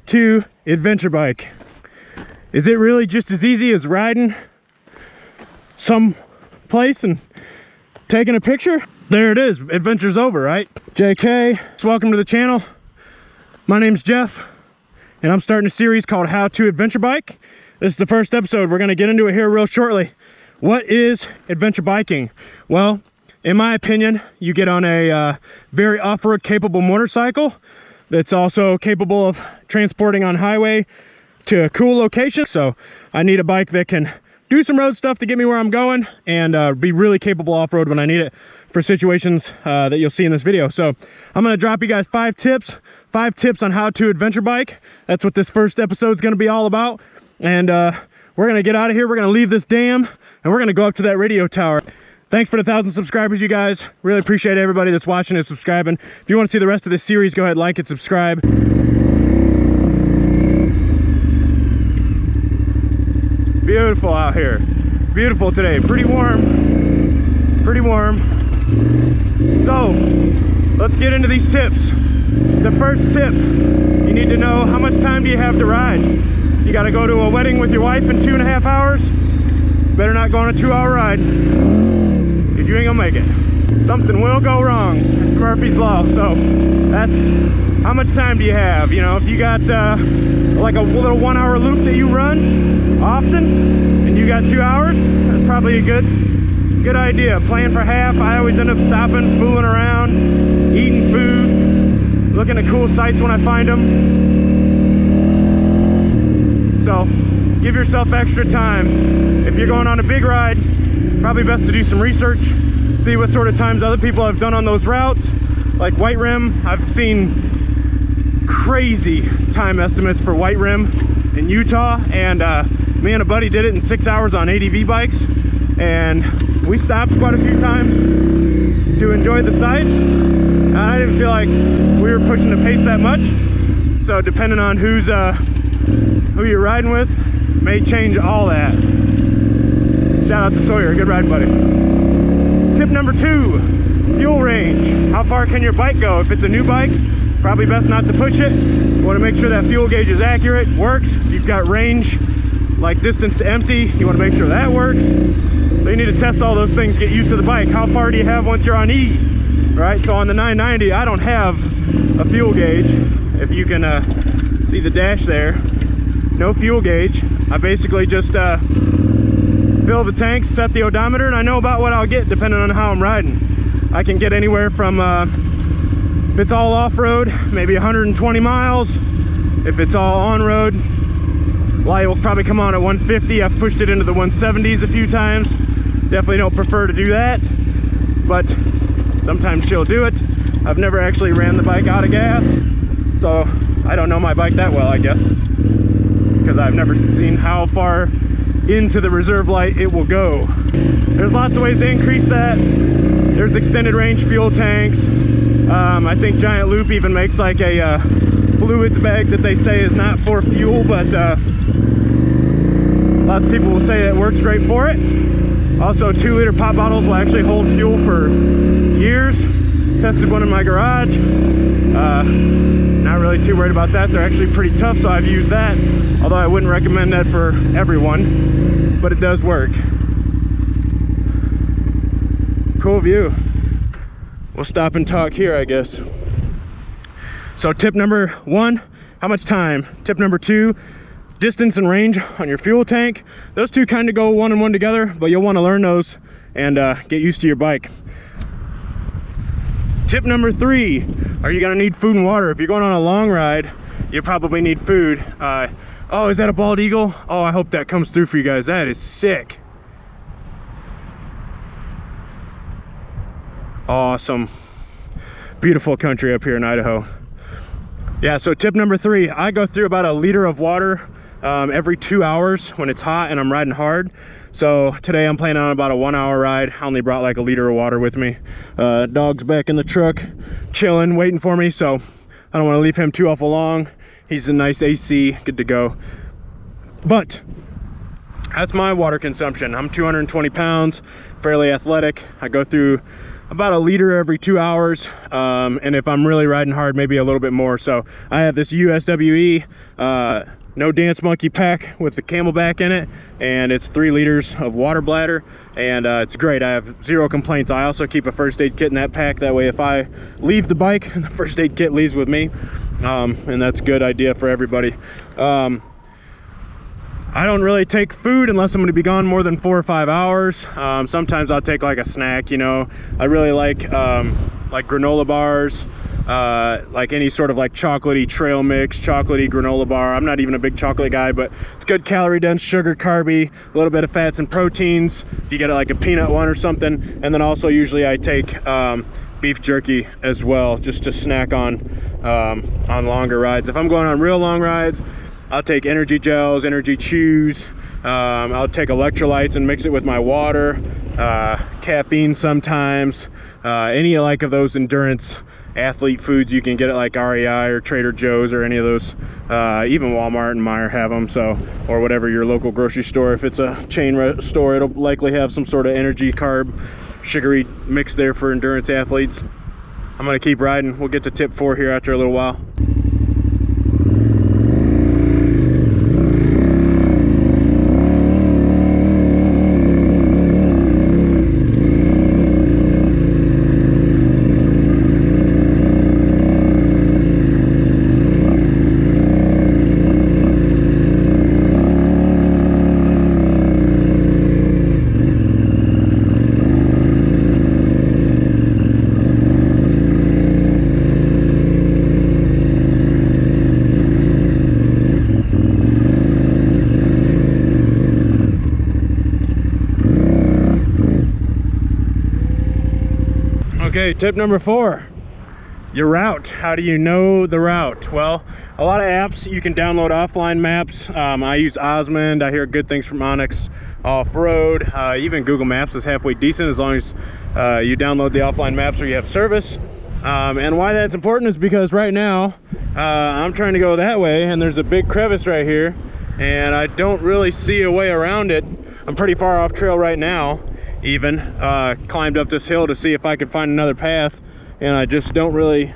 to adventure bike. Is it really just as easy as riding some place and taking a picture? There it is, adventure's over, right? JK, welcome to the channel. My name's Jeff, and I'm starting a series called How to Adventure Bike. This is the first episode. We're gonna get into it here real shortly. What is adventure biking? Well, in my opinion, you get on a very off-road capable motorcycle that's also capable of transporting on highway to cool locations. So I need a bike that can do some road stuff to get me where I'm going and be really capable off-road when I need it for situations that you'll see in this video. So I'm gonna drop you guys five tips on how to adventure bike. That's what this first episode is gonna be all about. And we're gonna get out of here. We're gonna leave this dam and we're gonna go up to that radio tower. Thanks for the 1,000 subscribers, you guys. Really appreciate everybody that's watching and subscribing. If you want to see the rest of this series, go ahead, like and subscribe. Beautiful out here. Beautiful today. Pretty warm. Pretty warm. So, let's get into these tips. The first tip, you need to know how much time do you have to ride. You got to go to a wedding with your wife in 2.5 hours. Better not go on a 2-hour ride, because you ain't gonna make it. Something will go wrong. It's Murphy's Law. So that's how much time do you have. You know, if you got like a little 1-hour loop that you run often and you got 2 hours, that's probably a good idea. Plan for half. I always end up stopping, fooling around, eating food, looking at cool sights when I find them. So give yourself extra time. If you're going on a big ride, probably best to do some research, see what sort of times other people have done on those routes. Like White Rim, I've seen crazy time estimates for White Rim in Utah, and me and a buddy did it in 6 hours on ADV bikes, and we stopped quite a few times to enjoy the sights. I didn't feel like we were pushing the pace that much, so depending on who you're riding with may change all that. Shout out to Sawyer, good ride, buddy. Tip number 2, fuel range. How far can your bike go? If it's a new bike, probably best not to push it. You want to make sure that fuel gauge is accurate, works. If you've got range, like distance to empty, you want to make sure that works. So you need to test all those things, get used to the bike. How far do you have once you're on E? Right, so on the 990, I don't have a fuel gauge. If you can see the dash there, no fuel gauge. I basically just fill the tanks, set the odometer, and I know about what I'll get depending on how I'm riding. I can get anywhere from, if it's all off-road, maybe 120 miles. If it's all on-road, light will probably come on at 150. I've pushed it into the 170s a few times. Definitely don't prefer to do that, but sometimes she'll do it. I've never actually ran the bike out of gas, so I don't know my bike that well, I guess, because I've never seen how far into the reserve light it will go. There's lots of ways to increase that. There's extended range fuel tanks. I think Giant Loop even makes like a fluids bag that they say is not for fuel, but lots of people will say it works great for it. Also, 2-liter pop bottles will actually hold fuel for years. Tested one in my garage. Not really too worried about that. They're actually pretty tough, so I've used that. Although I wouldn't recommend that for everyone, but it does work. Cool view. We'll stop and talk here, I guess. So tip number 1, how much time? Tip number 2, distance and range on your fuel tank. Those two kind of go one and one together, but you'll want to learn those and get used to your bike. Tip number 3, are you gonna need food and water? If you're going on a long ride, you probably need food. Oh, is that a bald eagle? Oh, I hope that comes through for you guys. That is sick. Awesome. Beautiful country up here in Idaho. Yeah, so tip number 3, I go through about 1 liter of water every 2 hours when it's hot and I'm riding hard. So today I'm planning on about a 1-hour ride. I only brought like 1 liter of water with me. Dog's back in the truck, chilling, waiting for me, so I don't want to leave him too awful long. He's a nice AC, good to go. But that's my water consumption. I'm 220 pounds, fairly athletic. I go through about a liter every 2 hours, and if I'm really riding hard, maybe a little bit more. So I have this USWE no dance monkey pack with the Camelback in it, and it's 3 liters of water bladder, and it's great. I have 0 complaints. I also keep a first aid kit in that pack, that way if I leave the bike, the first aid kit leaves with me, and that's a good idea for everybody. I don't really take food unless I'm going to be gone more than 4 or 5 hours. Sometimes I'll take like a snack, you know. I really like granola bars, like any sort of like chocolatey trail mix, chocolatey granola bar. I'm not even a big chocolate guy, but it's good calorie dense, sugar, carby, a little bit of fats and proteins. If you get like a peanut one or something. And then also usually I take beef jerky as well, just to snack on longer rides. If I'm going on real long rides, I'll take energy gels, energy chews. I'll take electrolytes and mix it with my water, caffeine sometimes, any like of those endurance athlete foods you can get at like REI or Trader Joe's or any of those, even Walmart and Meijer have them, so, or whatever your local grocery store. If it's a chain store, it'll likely have some sort of energy, carb, sugary mix there for endurance athletes. I'm gonna keep riding. We'll get to tip 4 here after a little while. Okay, tip number 4, your route. How do you know the route? Well, a lot of apps you can download offline maps. I use Osmond. I hear good things from Onyx Off-Road. Even Google Maps is halfway decent as long as you download the offline maps or you have service. And why that's important is because right now I'm trying to go that way, and there's a big crevice right here, and I don't really see a way around it. I'm pretty far off trail right now. Even climbed up this hill to see if I could find another path, and I just don't really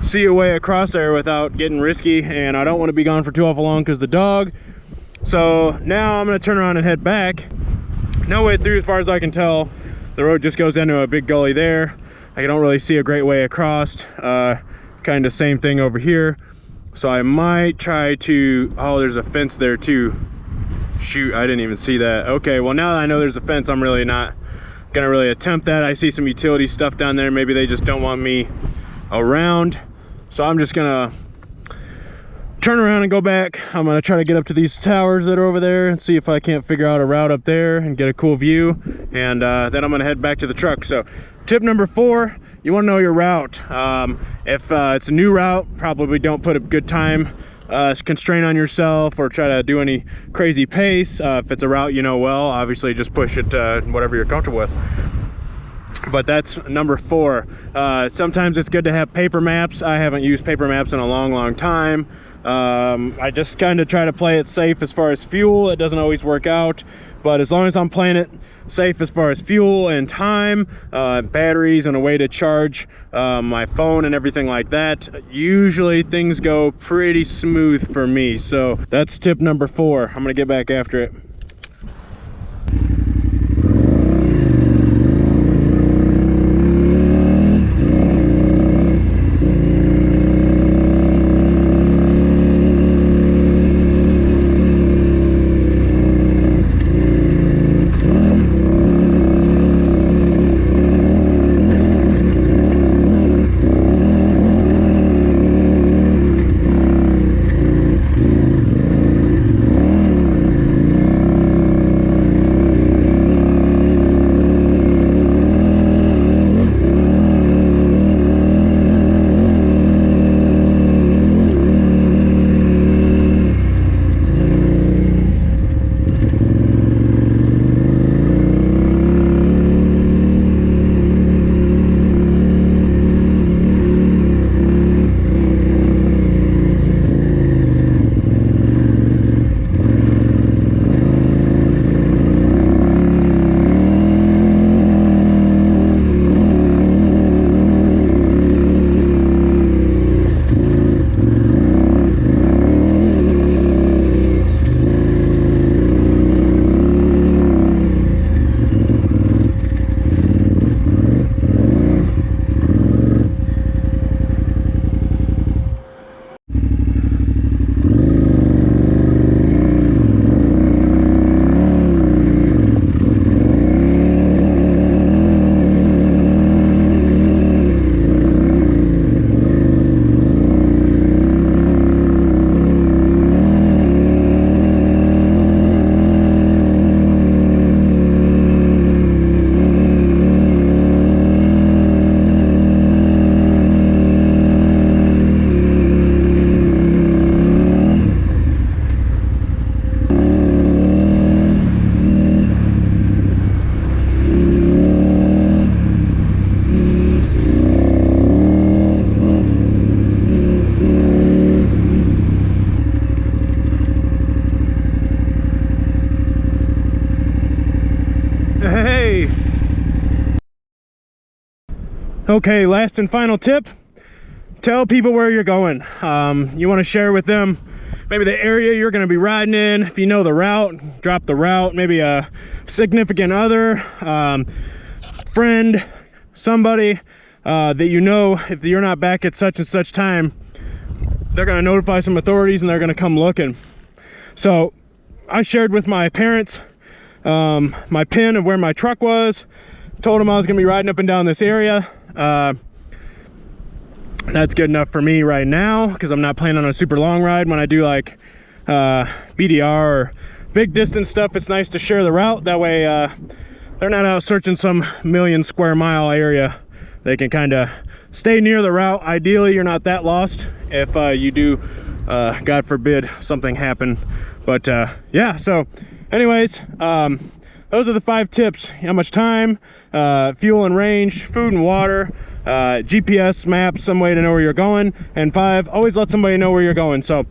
see a way across there without getting risky, and I don't want to be gone for too awful long because the dog. So now I'm going to turn around and head back. No way through as far as I can tell. The road just goes into a big gully there. I don't really see a great way across. Kind of same thing over here. So I might try to, oh, there's a fence there too. Shoot, I didn't even see that. Okay, well now that I know there's a fence, I'm really not gonna really attempt that. I see some utility stuff down there. Maybe they just don't want me around. So I'm just gonna turn around and go back. I'm gonna try to get up to these towers that are over there and see if I can't figure out a route up there and get a cool view. And then I'm gonna head back to the truck. So tip number 4, you wanna know your route. If it's a new route, probably don't put a good time constraint on yourself or try to do any crazy pace. If it's a route you know well, obviously just push it to whatever you're comfortable with. But that's number 4. Sometimes it's good to have paper maps. I haven't used paper maps in a long time. I just kind of try to play it safe as far as fuel. It doesn't always work out, but as long as I'm playing it safe as far as fuel and time, batteries and a way to charge my phone and everything like that, usually things go pretty smooth for me. So that's tip number 4. I'm gonna get back after it. Okay, last and final tip. Tell people where you're going. You want to share with them maybe the area you're going to be riding in. If you know the route, drop the route. Maybe a significant other, friend, somebody that you know, if you're not back at such and such time, they're going to notify some authorities and they're going to come looking. So I shared with my parents my pin of where my truck was, told them I was going to be riding up and down this area. That's good enough for me right now because I'm not planning on a super long ride. When I do like BDR or big distance stuff, it's nice to share the route. That way they're not out searching some million square mile area. They can kind of stay near the route. Ideally, you're not that lost if you do, God forbid, something happen. But yeah, so anyways, those are the 5 tips. How much time, fuel and range, food and water, GPS, maps, some way to know where you're going, and 5, always let somebody know where you're going. So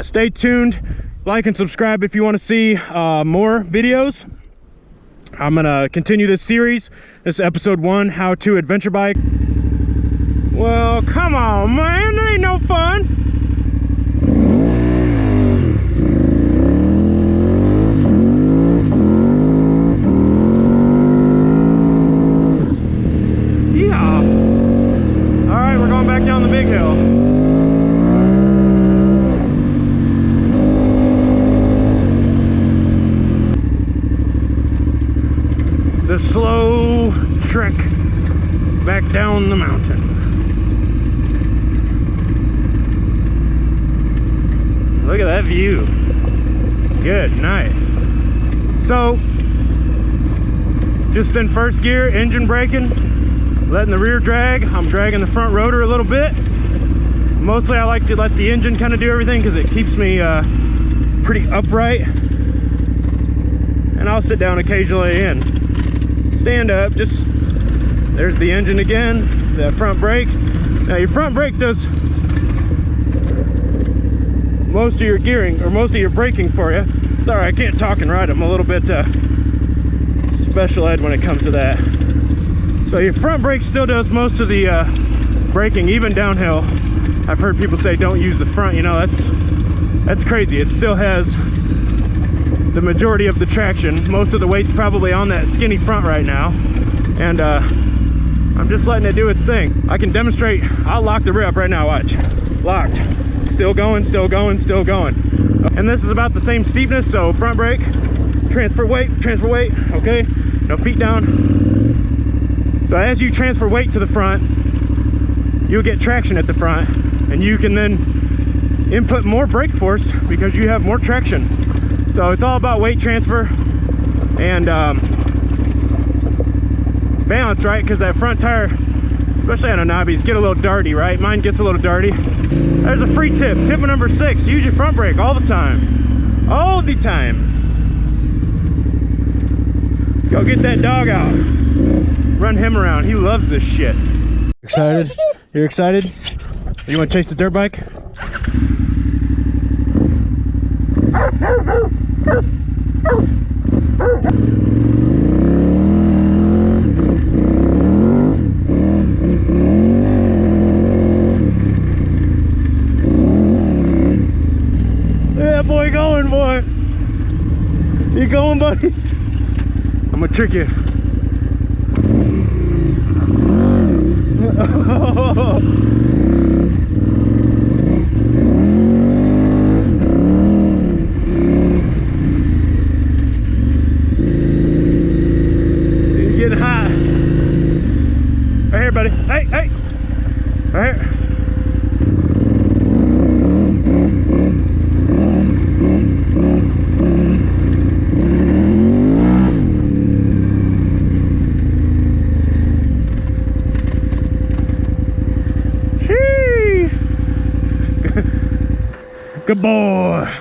stay tuned, like and subscribe if you want to see more videos. I'm gonna continue this series. This is episode 1, how to adventure bike. Well, come on, man, there ain't no fun. Down the big hill. The slow trek back down the mountain. Look at that view. Good night. So, just in first gear, engine braking. Letting the rear drag. I'm dragging the front rotor a little bit. Mostly I like to let the engine kind of do everything because it keeps me pretty upright. And I'll sit down occasionally and stand up. Just, there's the engine again, that front brake. Now your front brake does most of your gearing, or most of your braking for you. Sorry, I can't talk and ride. I'm a little bit special ed when it comes to that. So your front brake still does most of the braking, even downhill. I've heard people say don't use the front. You know, that's crazy. It still has the majority of the traction. Most of the weight's probably on that skinny front right now. And I'm just letting it do its thing. I can demonstrate. I'll lock the rear up right now, watch. Locked. Still going, still going, still going. And this is about the same steepness, so front brake, transfer weight, okay? No feet down. So as you transfer weight to the front, you'll get traction at the front, and you can then input more brake force because you have more traction. So it's all about weight transfer and balance, right? Because that front tire, especially on a knobbies, get a little darty, right? Mine gets a little darty. There's a free tip. Tip number 6, use your front brake all the time. All the time. Let's go get that dog out. Run him around. He loves this shit. Excited? You're excited? You want to chase the dirt bike? Yeah, boy, going, boy. You going, buddy? I'm gonna trick you. You're getting hot. Right here, buddy. Hey, hey. Right here. Good boy.